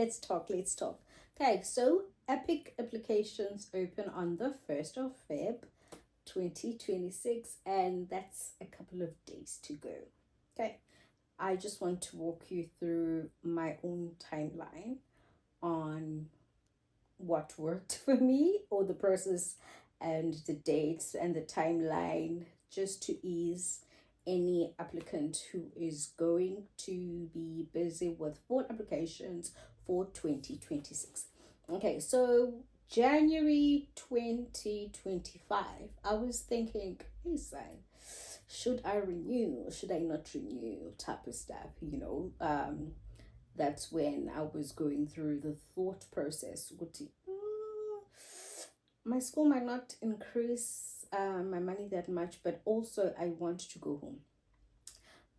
let's talk. Okay, so EPIK applications open on the 1st of Feb 2026, and that's a couple of days to go. Okay, I just want to walk you through my own timeline on what worked for me, or the process and the dates and the timeline, just to ease any applicant who is going to be busy with fall applications for 2026. Okay, so January 2025, I was thinking, hey, son, should I renew? Should I not renew? Type of stuff, That's when I was going through the thought process. My school might not increase my money that much, but also I want to go home.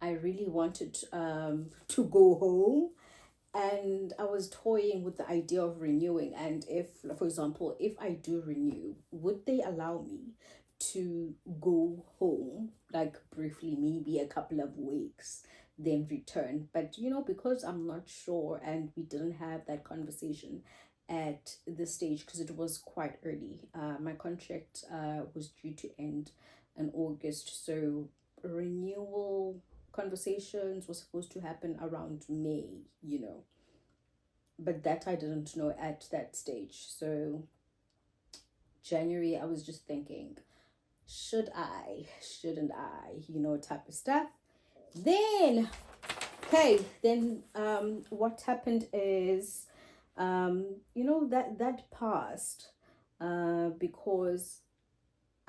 I really wanted to go home, and I was toying with the idea of renewing. And if, for example, if I do renew, would they allow me to go home, like briefly, maybe a couple of weeks, then return? But because I'm not sure, and we didn't have that conversation at this stage because it was quite early. My contract was due to end in August, so renewal conversations were supposed to happen around May, but that I didn't know at that stage. So January, I was just thinking, should I, shouldn't I, type of stuff. Then what happened is, that passed because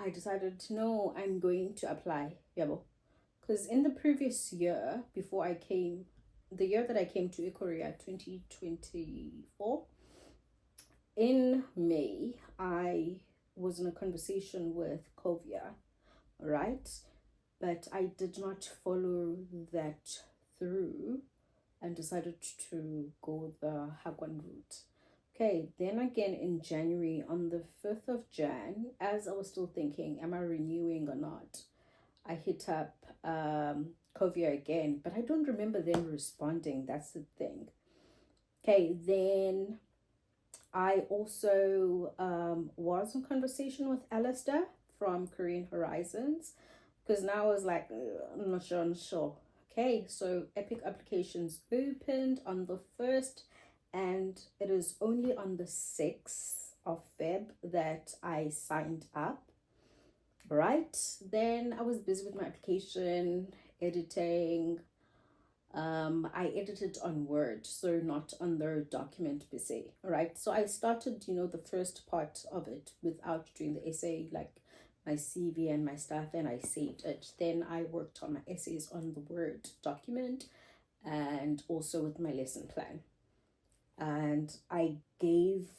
I decided, no, I'm going to apply. Because in the previous year, before I came, the year that I came to Korea, 2024, in May, I was in a conversation with Kovia, right? But I did not follow that through and decided to go the Hagwon route. Okay, then again in January, on the 5th of Jan, as I was still thinking, am I renewing or not? I hit up Kovia again, but I don't remember them responding. That's the thing. Okay, then I also was in conversation with Alistair from Korean Horizons, because now I was like, I'm not sure. Okay, so EPIK applications opened on the 1st, and it is only on the 6th of Feb that I signed up. Right, then I was busy with my application, editing. I edited on Word, so not on the document per se. All right, so I started, the first part of it without doing the essay, like my CV and my stuff, and I saved it. Then I worked on my essays on the Word document and also with my lesson plan. And I gave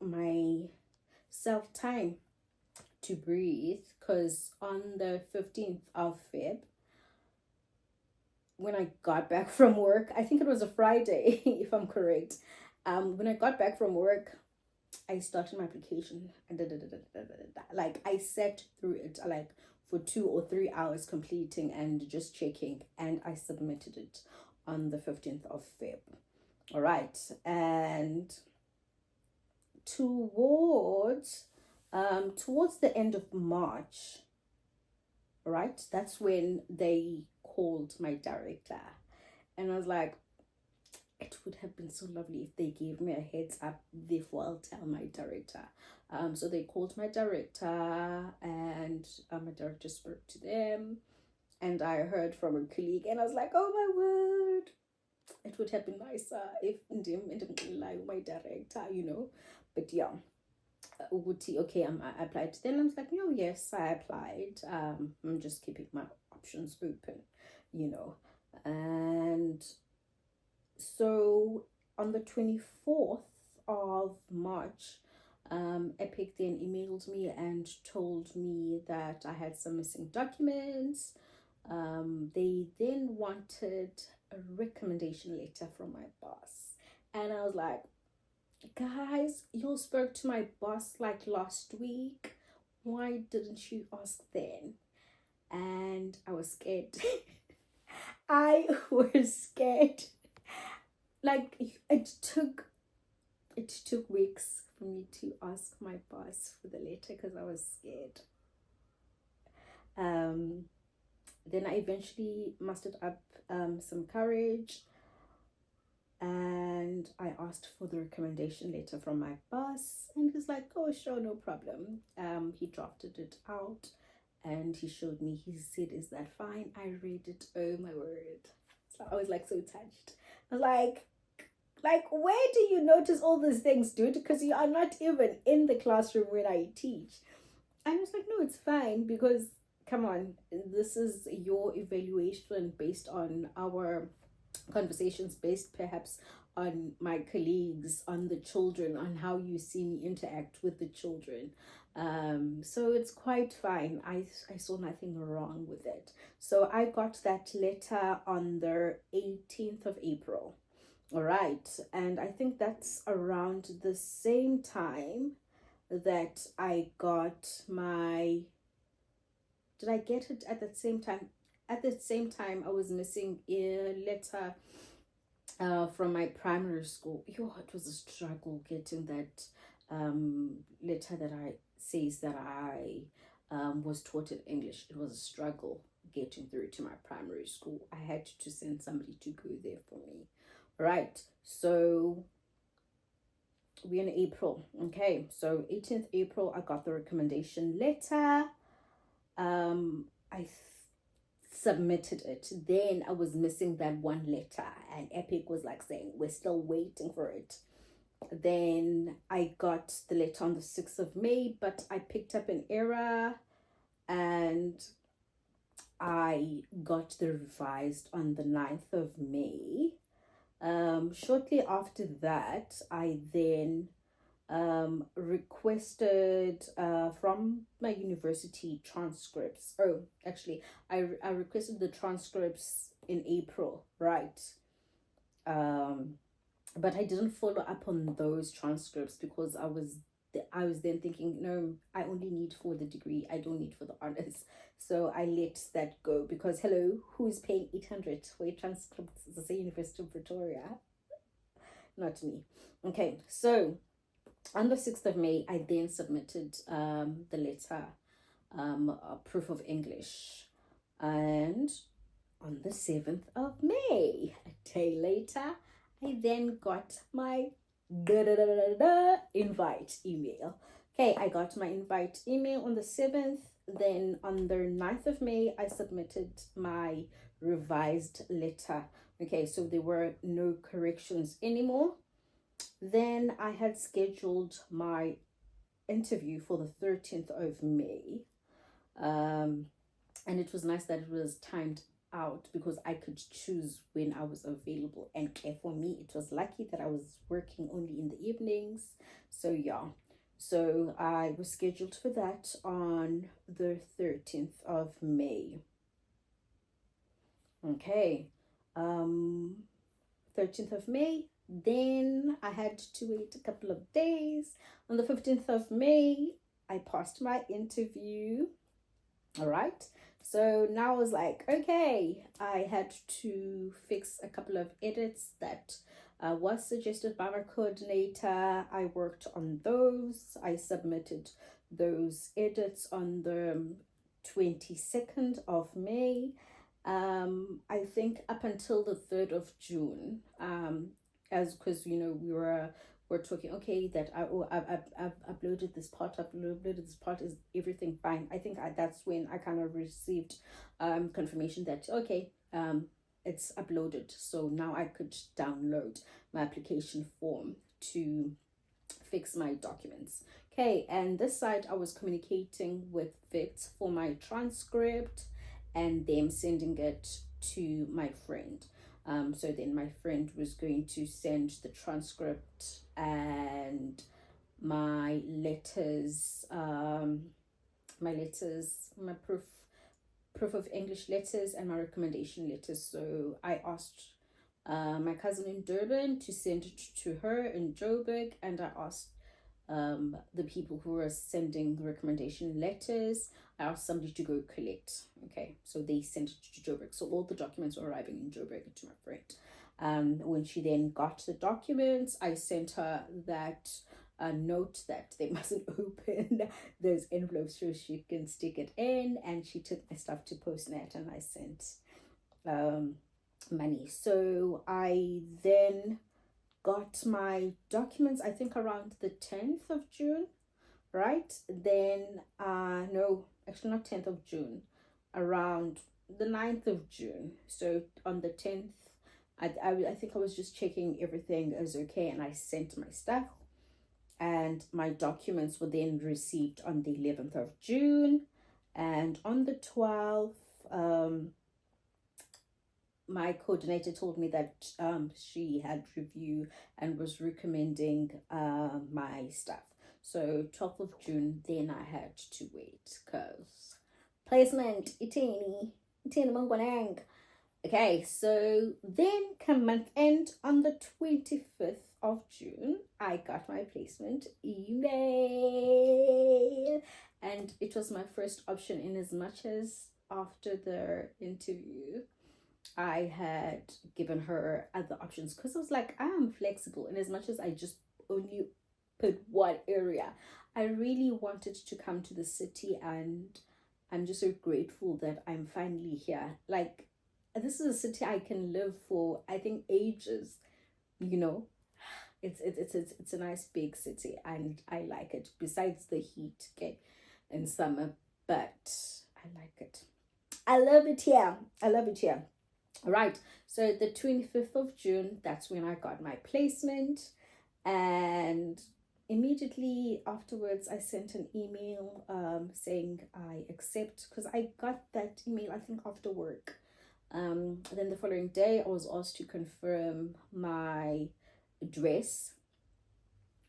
myself time to breathe, because on the 15th of Feb, when I got back from work, I think it was a Friday, if I'm correct. When I got back from work, I started my application, and like I sat through it like for 2 or 3 hours, completing and just checking, and I submitted it on the 15th of Feb. All right, and towards the end of March, right, that's when they called my director, and I was like, it would have been so lovely if they gave me a heads up before I'll tell my director. So they called my director, and my director spoke to them, and I heard from a colleague, and I was like, oh my word, it would have been nicer if my director, but yeah. Okay, I applied. Then I was like, no, yes, I applied. I'm just keeping my options open, and so on the 24th of March, EPIK then emailed me and told me that I had some missing documents. They then wanted a recommendation letter from my boss, and I was like, guys, you spoke to my boss like last week. Why didn't you ask then? And I was scared. I was scared. like it took weeks for me to ask my boss for the letter because I was scared. Then I eventually mustered up some courage, and I asked for the recommendation letter from my boss, and he's like, "Oh, sure, no problem." He drafted it out, and he showed me. He said, "Is that fine?" I read it. Oh my word! So I was like so touched. I was like, where do you notice all these things, dude? Because you are not even in the classroom when I teach. And I was like, no, it's fine because come on, this is your evaluation based on our conversations, based perhaps on my colleagues, on the children, on how you see me interact with the children. So it's quite fine. I saw nothing wrong with it. So I got that letter on the 18th of April. All right. And I think that's around the same time that I got my. Did I get it at the same time? At the same time, I was missing a letter from my primary school. Yo, it was a struggle getting that letter that I says that I was taught in English. It was a struggle getting through to my primary school. I had to send somebody to go there for me. Right. So we're in April. Okay. So 18th April, I got the recommendation letter. I submitted it. Then I was missing that one letter, and EPIK was like saying we're still waiting for it. Then I got the letter on the 6th of May, but I picked up an error, and I got the revised on the 9th of May. Shortly after that, I then requested from my university transcripts. Oh, actually, I requested the transcripts in April, right? But I didn't follow up on those transcripts because I was then thinking, no, I only need for the degree, I don't need for the honors. So I let that go because hello, who's paying 800 for a transcript? It's the University of Pretoria, not me. Okay, so on the 6th of May, I then submitted the letter, proof of English, and on the 7th of May, a day later, I then got my invite email. Okay, I got my invite email on the 7th. Then on the 9th of May, I submitted my revised letter. Okay, so there were no corrections anymore. Then I had scheduled my interview for the 13th of May. And it was nice that it was timed out because I could choose when I was available. And for me, it was lucky that I was working only in the evenings. So yeah, so I was scheduled for that on the 13th of May. Okay, 13th of May. Then I had to wait a couple of days. On the 15th of May, I passed my interview. All right. So now I was like, okay, I had to fix a couple of edits that was suggested by my coordinator. I worked on those. I submitted those edits on the 22nd of May. I think up until the 3rd of June, as because we're talking, okay, that I've uploaded this part, is everything fine? I think that's when I kind of received confirmation that okay, it's uploaded, so now I could download my application form to fix my documents. Okay, and this side I was communicating with Vit for my transcript and them sending it to my friend. So then my friend was going to send the transcript and my letters, my proof of English letters and my recommendation letters. So I asked my cousin in Durban to send it to her in Joburg, and I asked the people who were sending the recommendation letters, I asked somebody to go collect. Okay, so they sent it to Joburg. So all the documents were arriving in Joburg to my friend. When she then got the documents, I sent her that note that they mustn't open those envelopes so she can stick it in, and she took my stuff to Postnet, and I sent money. So I then got my documents, I think around the 10th of June, right? Then no, actually not 10th of June, around the 9th of June. So on the 10th, I think I was just checking everything is okay, and I sent my stuff, and my documents were then received on the 11th of June. And on the 12th, my coordinator told me that she had reviewed and was recommending my stuff. So 12th of June, then I had to wait because placement, itini mangwanang. Okay, so then come month end on the 25th of June, I got my placement email, and it was my first option, in as much as after the interview I had given her other options, because I was like, I'm flexible, and as much as I just only put one area, I really wanted to come to the city, and I'm just so grateful that I'm finally here. Like, this is a city I can live for, I think, ages, you know. It's a nice big city, and I like it, besides the heat, okay, in summer, but I like it. I love it here. All right, so the 25th of June, that's when I got my placement, and immediately afterwards I sent an email saying I accept, because I got that email, I think, after work. Then the following day I was asked to confirm my address,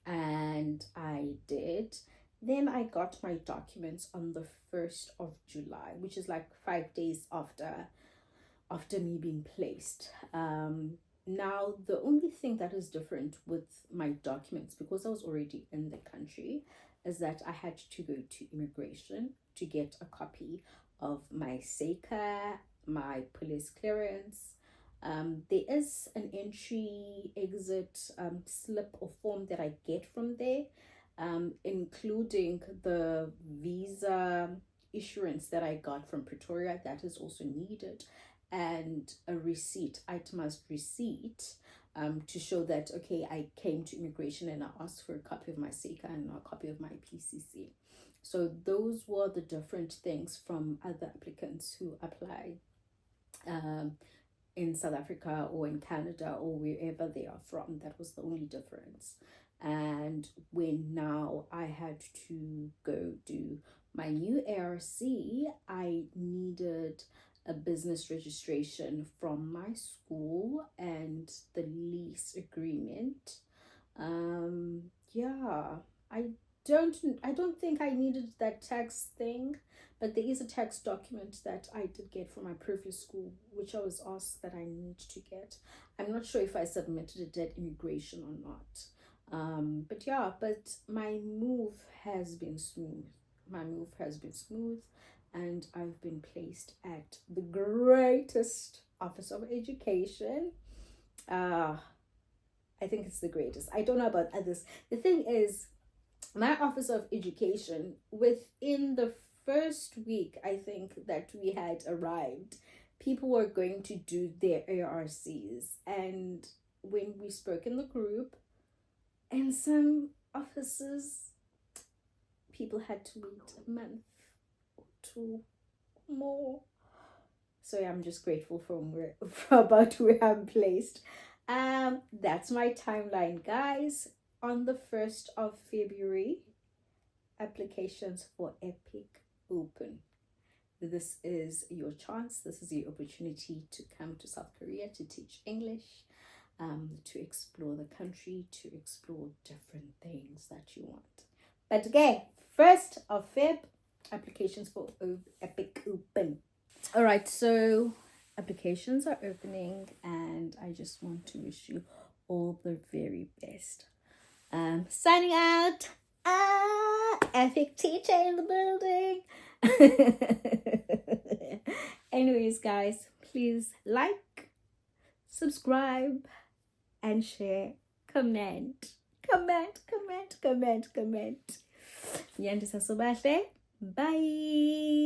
and I did. Then I got my documents on the 1st of July, which is like 5 days after me being placed. Now the only thing that is different with my documents, because I was already in the country, is that I had to go to immigration to get a copy of my SECA, my police clearance. There is an entry exit slip or form that I get from there, including the visa issuance that I got from Pretoria, that is also needed, and a receipt, itemized receipt, to show that, okay, I came to immigration and I asked for a copy of my SECA and a copy of my PCC. So those were the different things from other applicants who apply in South Africa or in Canada or wherever they are from. That was the only difference. And when now I had to go do my new ARC, I needed a business registration from my school and the lease agreement. Yeah, I don't think I needed that tax thing, but there is a tax document that I did get from my previous school, which I was asked that I need to get. I'm not sure if I submitted it at immigration or not. But yeah, but my move has been smooth. And I've been placed at the greatest office of education. I think it's the greatest. I don't know about others. The thing is, my office of education, within the first week, I think, that we had arrived, people were going to do their ARCs. And when we spoke in the group, in some offices, people had to wait a month or two more. So I'm just grateful about where I'm placed. That's my timeline, guys. On the 1st of February, applications for EPIK open. This is your chance. This is your opportunity to come to South Korea to teach English, to explore the country, to explore different things that you want. But again, 1st of Feb, applications for EPIK open. All right, so applications are opening, and I just want to wish you all the very best. Signing out. EPIK teacher in the building. Anyways, guys, please like, subscribe, and share. Comment. Nyandisa Sobahle. Bye.